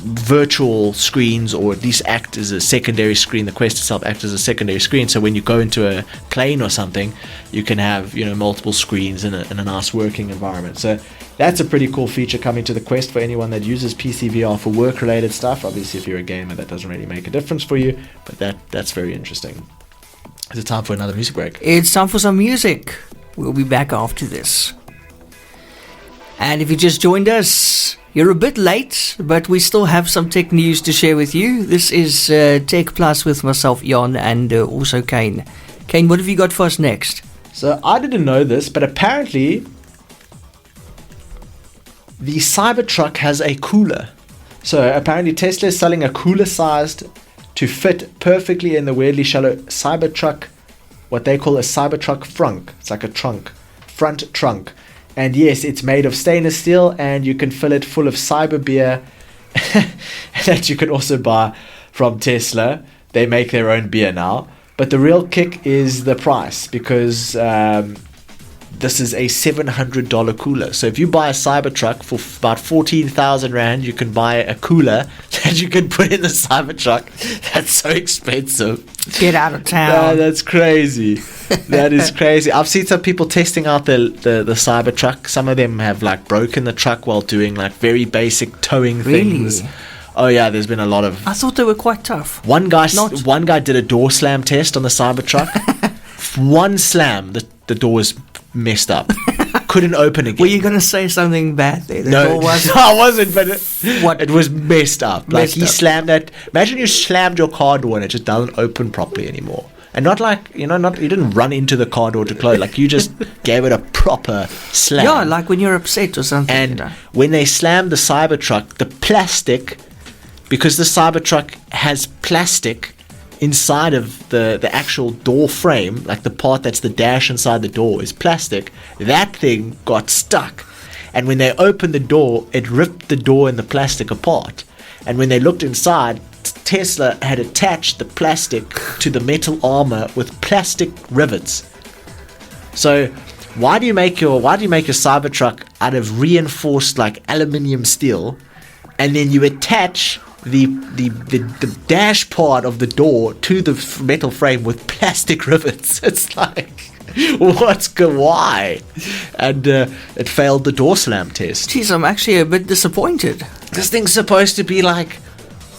virtual screens, or at least act as a secondary screen. The Quest itself acts as a secondary screen, so when you go into a plane or something, you can have multiple screens in a nice working environment. So that's a pretty cool feature coming to the Quest for anyone that uses PC VR for work related stuff. Obviously, if you're a gamer, that doesn't really make a difference for you, but that's very interesting. Is it time for another music break? It's time for some music. We'll be back after this. And if you just joined us, you're a bit late, but we still have some tech news to share with you. This is TechPlus with myself, Eon, and also Kaine. Kaine, what have you got for us next? So I didn't know this, but apparently the Cybertruck has a cooler. So apparently Tesla is selling a cooler sized to fit perfectly in the weirdly shallow Cybertruck, what they call a Cybertruck frunk. It's like a front trunk. And yes, it's made of stainless steel, and you can fill it full of cyber beer that you can also buy from Tesla. They make their own beer now. But the real kick is the price, because this is a $700 cooler. So if you buy a Cybertruck for about 14,000 Rand, you can buy a cooler that you can put in the Cybertruck. That's so expensive. Get out of town. That's crazy. That is crazy. I've seen some people testing out the Cybertruck. Some of them have like broken the truck while doing like very basic towing things. Really? Oh yeah, there's been a lot of. I thought they were quite tough. One guy did a door slam test on the Cybertruck. One slam, the door was messed up. Couldn't open again. Were you going to say something bad there? No, I wasn't, but it was messed up. Like Messed he up. slammed that. Imagine you slammed your car door and it just doesn't open properly anymore. And not like, you didn't run into the car door to close. Like you just gave it a proper slam. Yeah, like when you're upset or something. And when they slammed the Cybertruck, the plastic, because the Cybertruck has plastic inside of the actual door frame, like the part that's the dash inside the door is plastic, that thing got stuck. And when they opened the door, it ripped the door and the plastic apart. And when they looked inside, Tesla had attached the plastic to the metal armor with plastic rivets. So why do you make your Cybertruck out of reinforced like aluminium steel, and then you attach the dash part of the door to the metal frame with plastic rivets? It's like, why? And it failed the door slam test. Jeez, I'm actually a bit disappointed. This thing's supposed to be like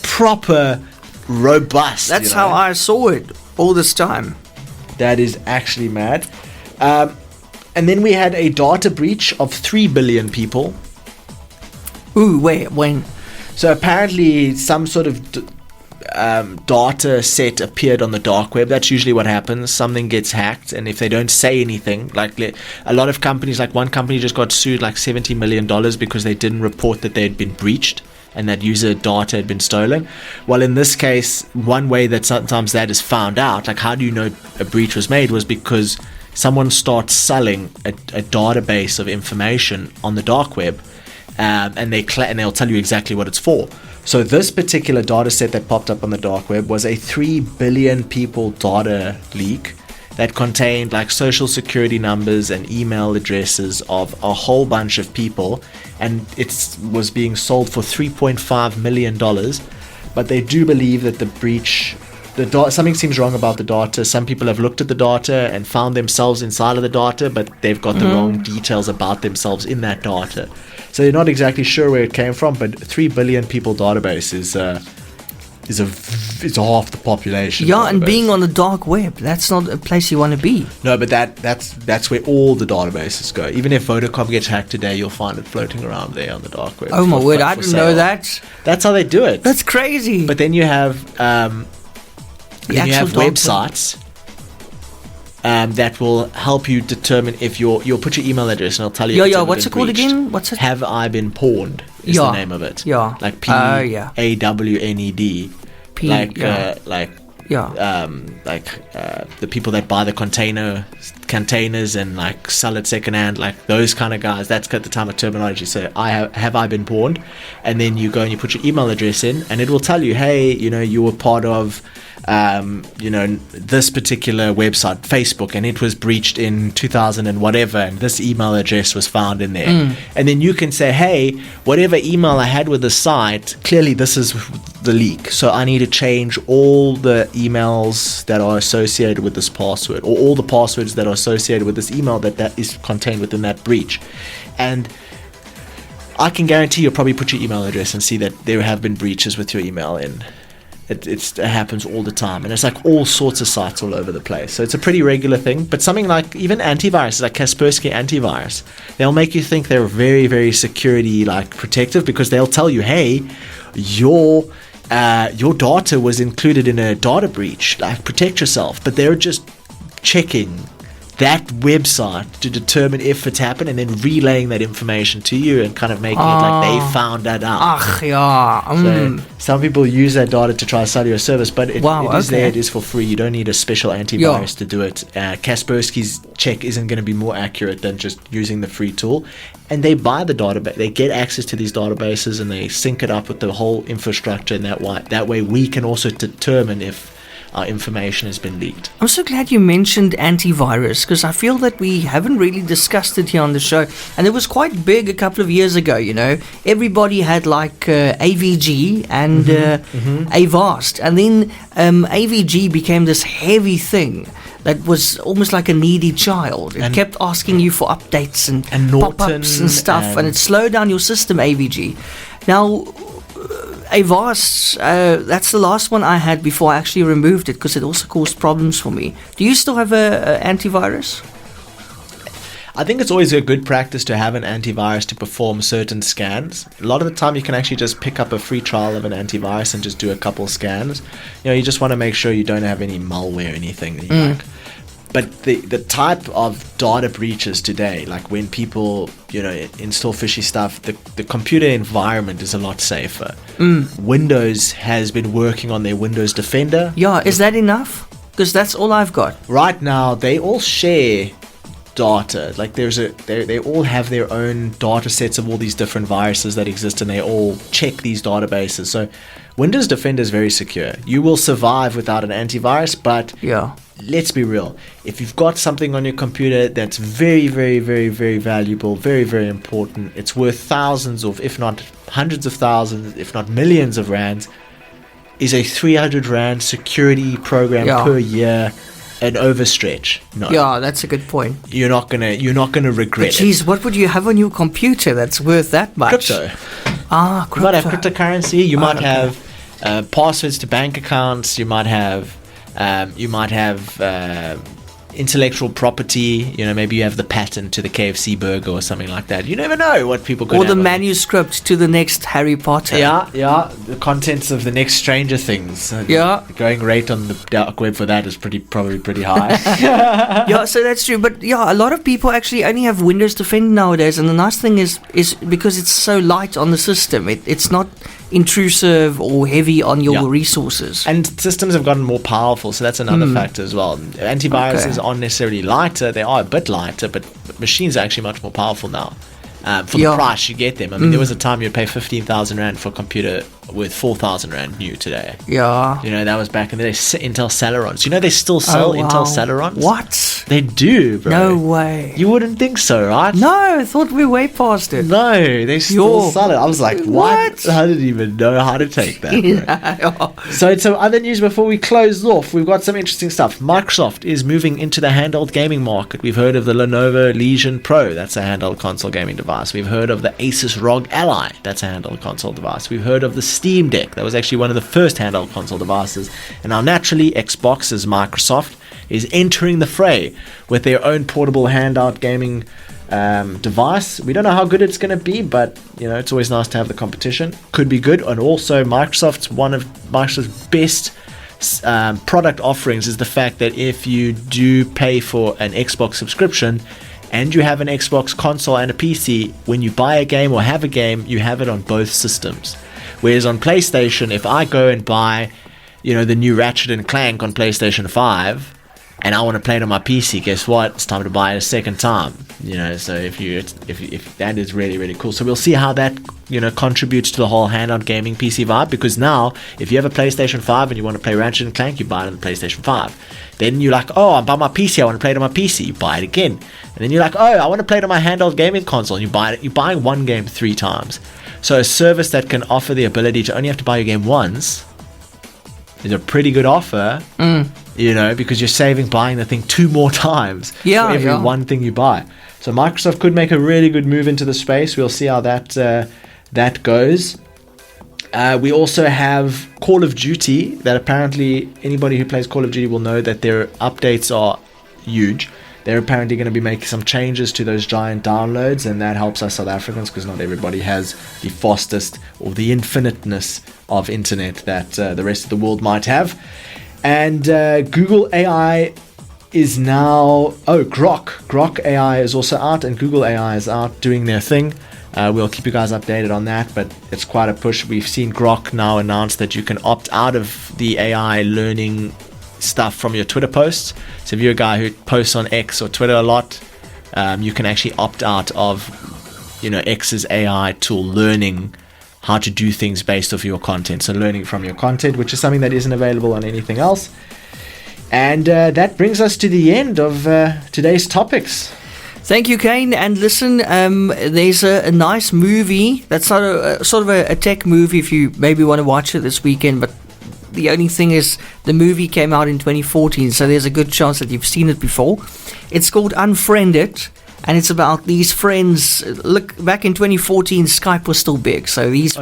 proper robust. That's how I saw it all this time. That is actually mad. And then we had a data breach of 3 billion people. Ooh, wait, when? So apparently some sort of data set appeared on the dark web. That's usually what happens. Something gets hacked, and if they don't say anything, like a lot of companies, like one company just got sued like $70 million because they didn't report that they had been breached and that user data had been stolen. Well, in this case, one way that sometimes that is found out, like how do you know a breach was made, was because someone starts selling a database of information on the dark web, and they'll tell you exactly what it's for. So this particular data set that popped up on the dark web was a 3 billion people data leak that contained like social security numbers and email addresses of a whole bunch of people, and it was being sold for $3.5 million. But they do believe that the breach, something seems wrong about the data. Some people have looked at the data and found themselves inside of the data, but they've got the wrong details about themselves in that data. So they're not exactly sure where it came from, but 3 billion people database is half the population. Yeah, database. and being on the dark web, that's not a place you want to be. No, but that's where all the databases go. Even if Vodacom gets hacked today, you'll find it floating around there on the dark web. Oh my word, I didn't know that. That's how they do it. That's crazy. But then you have websites that will help you determine if you'll put your email address and I'll tell you. Yeah, what's it called again? What's it? Have I been pawned? Is the name of it. Yeah. Like PAWNED. The people that buy the containers and like sell it secondhand, like those kind of guys. That's at the time of terminology. So have I been pawned? And then you go and you put your email address in, and it will tell you, hey, you were part of this particular website, Facebook, and it was breached in 2000 and whatever, and this email address was found in there. And then you can say, hey, whatever email I had with the site, clearly this is the leak, so I need to change all the emails that are associated with this password, or all the passwords that are associated with this email that is contained within that breach. And I can guarantee you'll probably put your email address and see that there have been breaches with your email in. It happens all the time, and it's like all sorts of sites all over the place. So it's a pretty regular thing. But something like even antivirus, like Kaspersky antivirus, they'll make you think they're very, very security like protective, because they'll tell you, hey, your data was included in a data breach, like protect yourself. But they're just checking that website to determine if it's happened, and then relaying that information to you and kind of making it like they found that out. So some people use that data to try to sell you a service, but it is there. It is for free. You don't need a special antivirus to do it. Kaspersky's check isn't going to be more accurate than just using the free tool. And they buy the database. They get access to these databases and they sync it up with the whole infrastructure, and that way we can also determine if our information has been leaked. I'm so glad you mentioned antivirus, because I feel that we haven't really discussed it here on the show. And it was quite big a couple of years ago, Everybody had like AVG and Avast. And then AVG became this heavy thing that was almost like a needy child. It kept asking you for updates and pop-ups and stuff. And it slowed down your system, AVG. Now, Avast, that's the last one I had before I actually removed it, because it also caused problems for me. Do you still have a antivirus? I think it's always a good practice to have an antivirus to perform certain scans. A lot of the time you can actually just pick up a free trial of an antivirus and just do a couple scans. You just want to make sure you don't have any malware or anything that you like. But the type of data breaches today, like when people, install fishy stuff, the computer environment is a lot safer. Windows has been working on their Windows Defender. Yeah, is that enough? Because that's all I've got. Right now, they all share data. Like they all have their own data sets of all these different viruses that exist, and they all check these databases. So Windows Defender is very secure. You will survive without an antivirus, but let's be real. If you've got something on your computer that's very, very, very, very valuable, very, very important, it's worth thousands of, if not hundreds of thousands, if not millions of rands, is a 300 rand security program per year an overstretch? No. Yeah, that's a good point. You're not gonna regret it. Geez, what would you have on your computer that's worth that much? Crypto. Crypto. You might have cryptocurrency. You might have passwords to bank accounts. You might have intellectual property. Maybe you have the patent to the KFC burger or something like that. You never know what people could or have. the manuscript to the next Harry Potter. Yeah. The contents of the next Stranger Things. The going rate on the dark web for that is probably pretty high. Yeah, so that's true. But a lot of people actually only have Windows Defender nowadays, and the nice thing is because it's so light on the system, it's not intrusive or heavy on your resources. And systems have gotten more powerful, so that's another factor as well. Antiviruses aren't necessarily lighter, they are a bit lighter, but machines are actually much more powerful now. For the price you get them. I mean, there was a time you'd pay 15,000 rand for a computer with 4,000 rand new today. Yeah. That was back in the day. Intel Celerons. They still sell Intel Celerons? What? They do, bro. No way. You wouldn't think so, right? No, I thought we were way past it. No, they still sell it. I was like, what? I didn't even know how to take that. So other news before we close off. We've got some interesting stuff. Microsoft is moving into the handheld gaming market. We've heard of the Lenovo Legion Pro. That's a handheld console gaming device. We've heard of the Asus ROG Ally. That's a handheld console device. We've heard of the Steam Deck. That was actually one of the first handheld console devices. And now naturally, Xbox, as Microsoft, is entering the fray with their own portable handheld gaming device. We don't know how good it's going to be, but it's always nice to have the competition. Could be good. And also, one of Microsoft's best product offerings is the fact that if you do pay for an Xbox subscription and you have an Xbox console and a PC, when you buy a game or have a game, you have it on both systems. Whereas on PlayStation, if I go and buy, the new Ratchet and Clank on PlayStation 5, and I want to play it on my PC, guess what? It's time to buy it a second time. So if that is really, really cool. So we'll see how that contributes to the whole handheld gaming PC vibe, because now if you have a PlayStation 5 and you want to play Ratchet and Clank, you buy it on the PlayStation 5. Then you're like, oh, I'm buying my PC, I want to play it on my PC. You buy it again. And then you're like, oh, I want to play it on my handheld gaming console. And you buy it. You're buying one game 3 times. So a service that can offer the ability to only have to buy your game once is a pretty good offer, because you're saving buying the thing 2 more times for every one thing you buy. So Microsoft could make a really good move into the space. We'll see how that goes. We also have Call of Duty, that apparently anybody who plays Call of Duty will know that their updates are huge. They're apparently going to be making some changes to those giant downloads, and that helps us South Africans because not everybody has the fastest or the infiniteness of internet that the rest of the world might have. And Google AI is now... Grok AI is also out, and Google AI is out doing their thing. We'll keep you guys updated on that, but it's quite a push. We've seen Grok now announce that you can opt out of the AI learning stuff from your Twitter posts. So if you're a guy who posts on X or Twitter a lot, you can actually opt out of X's AI tool learning how to do things based off your content. So learning from your content, which is something that isn't available on anything else. And that brings us to the end of today's topics. Thank you, Kaine. And listen, there's a nice movie that's not sort of a tech movie if you maybe want to watch it this weekend, but the only thing is the movie came out in 2014, so there's a good chance that you've seen it before. It's called Unfriended, and it's about these friends. Look, back in 2014, Skype was still big, so these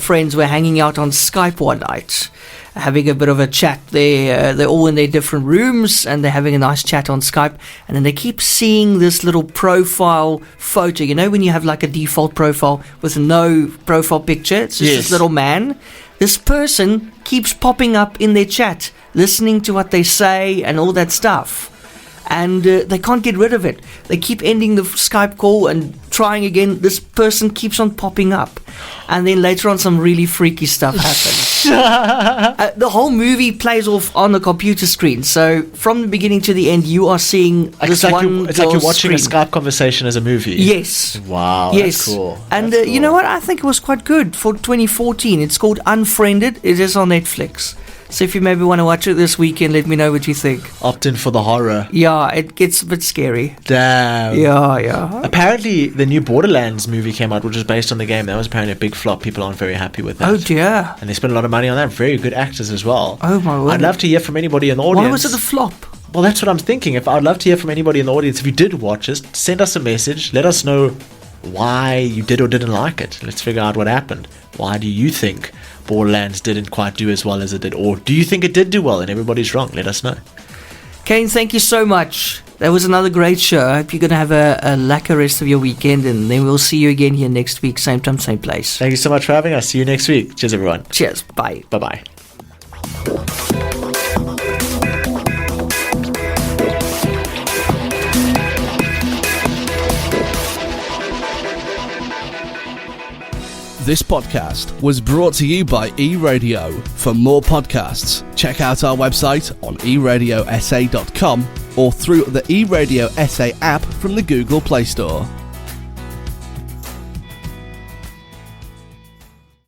friends were hanging out on Skype one night, having a bit of a chat. They're all in their different rooms, and they're having a nice chat on Skype, and then they keep seeing this little profile photo. You know when you have like a default profile with no profile picture? It's just this little man. This person keeps popping up in their chat, listening to what they say and all that stuff. And they can't get rid of it. They keep ending the Skype call and trying again. This person keeps on popping up. And then later on, some really freaky stuff happens. The whole movie plays off on the computer screen. So from the beginning to the end, you are seeing this one It's like you're watching screen. a Skype conversation as a movie. Yes. Wow, yes. That's cool. And That's cool. you know what? I think it was quite good for 2014. It's called Unfriended. It is on Netflix. So if you maybe want to watch it this weekend, let me know what you think. Opt in for the horror. Yeah, it gets a bit scary. Damn. Yeah. Apparently, the new Borderlands movie came out, which is based on the game. That was apparently a big flop. People aren't very happy with that. Oh dear. And they spent a lot of money on that. Very good actors as well. Oh my word. I'd love to hear from anybody in the audience. Why was it a flop? Well, that's what I'm thinking. I'd love to hear from anybody in the audience. If you did watch it, send us a message. Let us know why you did or didn't like it. Let's figure out what happened. Why do you think Borderlands didn't quite do as well as it did? Or do you think it did do well and everybody's wrong? Let us know. Kaine, thank you so much. That was another great show. I hope you're going to have a lacquer rest of your weekend, and then we'll see you again here next week, same time, same place. Thank you so much for having us. See you next week. Cheers, everyone. Cheers. Bye. Bye-bye. This podcast was brought to you by eRadio. For more podcasts, check out our website on eradiosa.com or through the eRadio SA app from the Google Play Store.